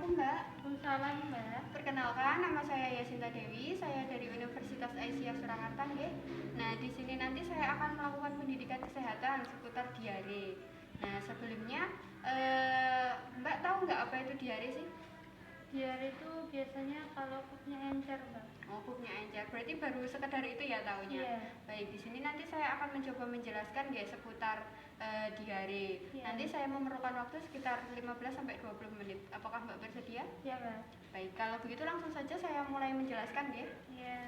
Assalamualaikum Mbak. Waalaikumsalam, Mbak. Perkenalkan, nama saya Yasinta Dewi. Saya dari Universitas Aisyah Surakarta, nggih. Nah, di sini nanti saya akan melakukan pendidikan kesehatan seputar diare. Nah, sebelumnya Mbak tahu nggak apa itu diare sih? Diare itu biasanya kalau kupnya encer, Mbak. Oh, kupnya encer. Berarti baru sekedar itu ya taunya. Iya. Baik, di sini nanti saya akan mencoba menjelaskan nggih seputar diare. Iya. Nanti saya memerlukan waktu sekitar 15 sampai 20 menit. Apakah Mbak bersedia? Iya, Mbak. Baik, kalau begitu langsung saja saya mulai menjelaskan nggih. Iya.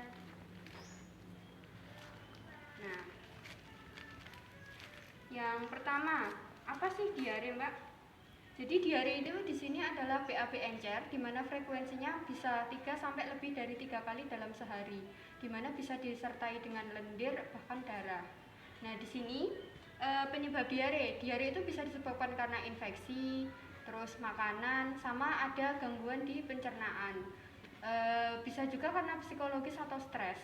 Nah, yang pertama, apa sih diare, Mbak? Jadi diare itu di sini adalah BAB encer, di mana frekuensinya bisa 3 sampai lebih dari 3 kali dalam sehari, di mana bisa disertai dengan lendir bahkan darah. Nah, di sini penyebab diare itu bisa disebabkan karena infeksi, terus makanan, sama ada gangguan di pencernaan. Bisa juga karena psikologis atau stres.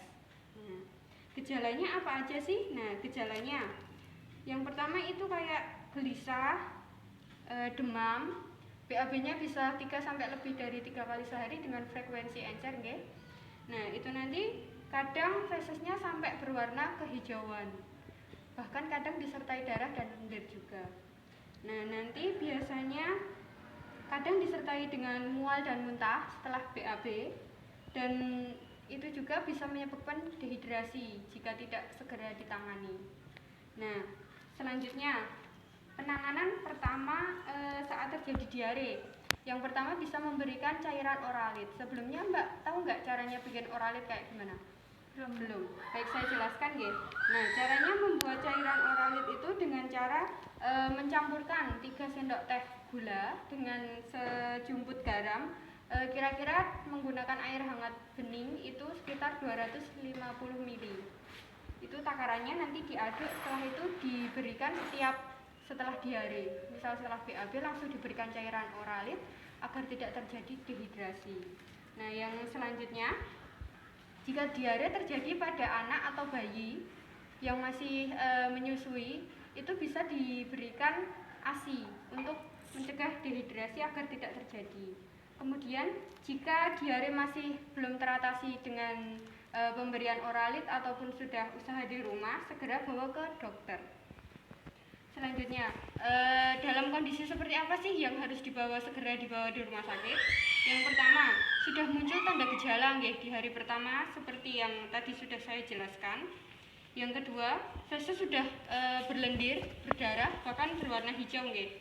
Gejalanya apa aja sih? Nah, gejalanya yang pertama itu kayak gelisah, demam, BAB-nya bisa 3 sampai lebih dari 3 kali sehari dengan frekuensi encer, nggih. Nah, itu nanti kadang fesesnya sampai berwarna kehijauan. Bahkan kadang disertai darah dan lendir juga. Nah, nanti biasanya kadang disertai dengan mual dan muntah setelah BAB, dan itu juga bisa menyebabkan dehidrasi jika tidak segera ditangani. Nah, selanjutnya penanganan pertama saat terjadi diare. Yang pertama bisa memberikan cairan oralit. Sebelumnya Mbak tahu nggak caranya bikin oralit kayak gimana? Belum. Baik, saya jelaskan nggih. Nah, caranya membuat cairan oralit itu dengan cara mencampurkan 3 sendok teh gula dengan sejumput garam. Kira-kira menggunakan air hangat bening itu sekitar 250 ml. Itu takarannya nanti diaduk, setelah itu diberikan setelah diare. Misal setelah BAB langsung diberikan cairan oralit agar tidak terjadi dehidrasi. Nah, yang selanjutnya, jika diare terjadi pada anak atau bayi yang masih menyusui, itu bisa diberikan ASI untuk mencegah dehidrasi agar tidak terjadi. Kemudian, jika diare masih belum teratasi dengan pemberian oralit ataupun sudah usaha di rumah, segera bawa ke dokter. Selanjutnya, dalam kondisi seperti apa sih yang harus segera dibawa di rumah sakit? Yang pertama, sudah muncul tanda gejala nggih di hari pertama seperti yang tadi sudah saya jelaskan. Yang kedua, feses sudah berlendir, berdarah, bahkan berwarna hijau nggih.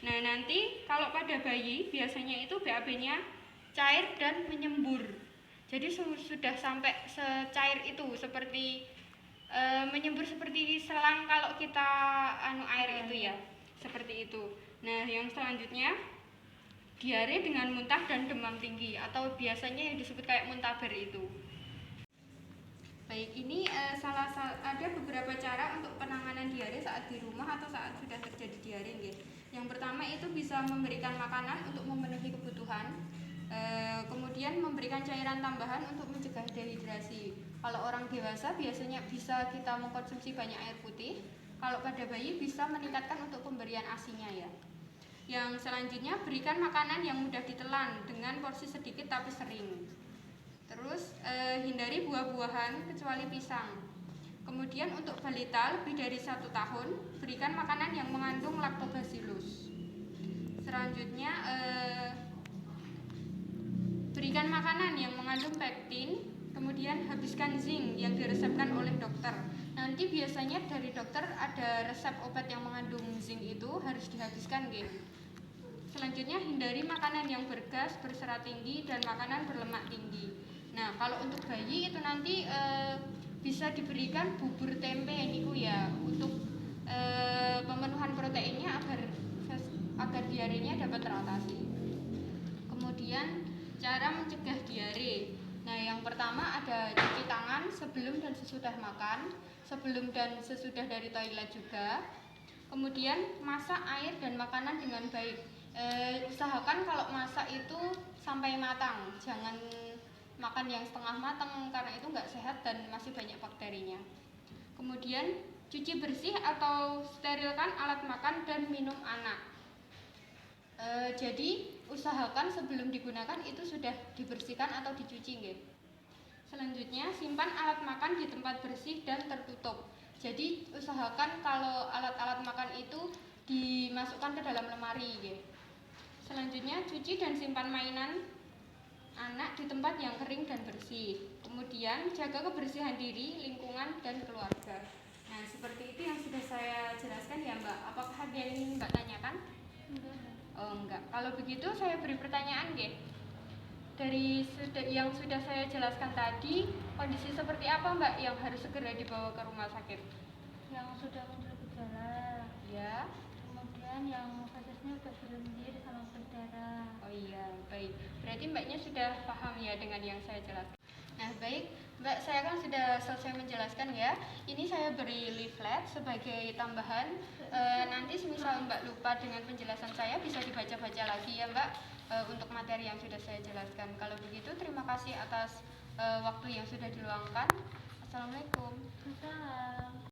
Nah, nanti kalau pada bayi biasanya itu BAB-nya cair dan menyembur. Jadi sudah sampai secair itu, seperti menyembur seperti selang kalau kita air itu ya, seperti itu. Nah, yang selanjutnya diare dengan muntah dan demam tinggi atau biasanya yang disebut kayak muntaber itu. Baik, ini ada beberapa cara untuk penanganan diare saat di rumah atau saat sudah terjadi diare nggih. Yang pertama itu bisa memberikan makanan untuk memenuhi kebutuhan. Kemudian memberikan cairan tambahan untuk mencegah dehidrasi. Kalau orang dewasa biasanya bisa kita mengkonsumsi banyak air putih. Kalau pada bayi bisa meningkatkan untuk pemberian ASI-nya ya. Yang selanjutnya, berikan makanan yang mudah ditelan dengan porsi sedikit tapi sering. Terus hindari buah-buahan kecuali pisang. Kemudian untuk balita lebih dari 1 tahun, berikan makanan yang mengandung lactobacillus. Selanjutnya berikan makanan yang mengandung pektin. Kemudian habiskan zinc yang diresepkan oleh dokter. Nanti biasanya dari dokter ada resep obat yang mengandung zinc itu harus dihabiskan nggih. Selanjutnya hindari makanan yang bergas, berserat tinggi, dan makanan berlemak tinggi. Nah, kalau untuk bayi itu nanti bisa diberikan bubur tempe niku ya, untuk pemenuhan proteinnya agar diarenya dapat teratasi. Kemudian cara mencegah diare. Nah, yang pertama ada cuci tangan sebelum dan sesudah makan, sebelum dan sesudah dari toilet juga. Kemudian masak air dan makanan dengan baik. Usahakan kalau masak itu sampai matang, jangan makan yang setengah matang karena itu nggak sehat dan masih banyak bakterinya. Kemudian cuci bersih atau sterilkan alat makan dan minum anak. Jadi usahakan sebelum digunakan itu sudah dibersihkan atau dicuci nggih. Selanjutnya simpan alat makan di tempat bersih dan tertutup. Jadi usahakan kalau alat-alat makan itu dimasukkan ke dalam lemari nggih. Selanjutnya cuci dan simpan mainan anak di tempat yang kering dan bersih. Kemudian jaga kebersihan diri, lingkungan, dan keluarga. Nah, seperti itu yang sudah saya jelaskan ya Mbak. Apakah ada yang ingin Mbak tanyakan? Enggak. Oh enggak. Kalau begitu saya beri pertanyaan nggih. Dari yang sudah saya jelaskan tadi, kondisi seperti apa Mbak yang harus segera dibawa ke rumah sakit? Yang sudah muncul gejala, Ya. kemudian yang kasusnya udah berlendir sama berdarah. Oh iya, baik. Berarti Mbaknya sudah paham ya dengan yang saya jelaskan. Nah, baik. Mbak, saya kan sudah selesai menjelaskan ya. Ini saya beri leaflet sebagai tambahan. Nanti semisal Mbak lupa dengan penjelasan saya, bisa dibaca-baca lagi ya Mbak, untuk materi yang sudah saya jelaskan. Kalau begitu, terima kasih atas waktu yang sudah diluangkan. Assalamualaikum. Salam.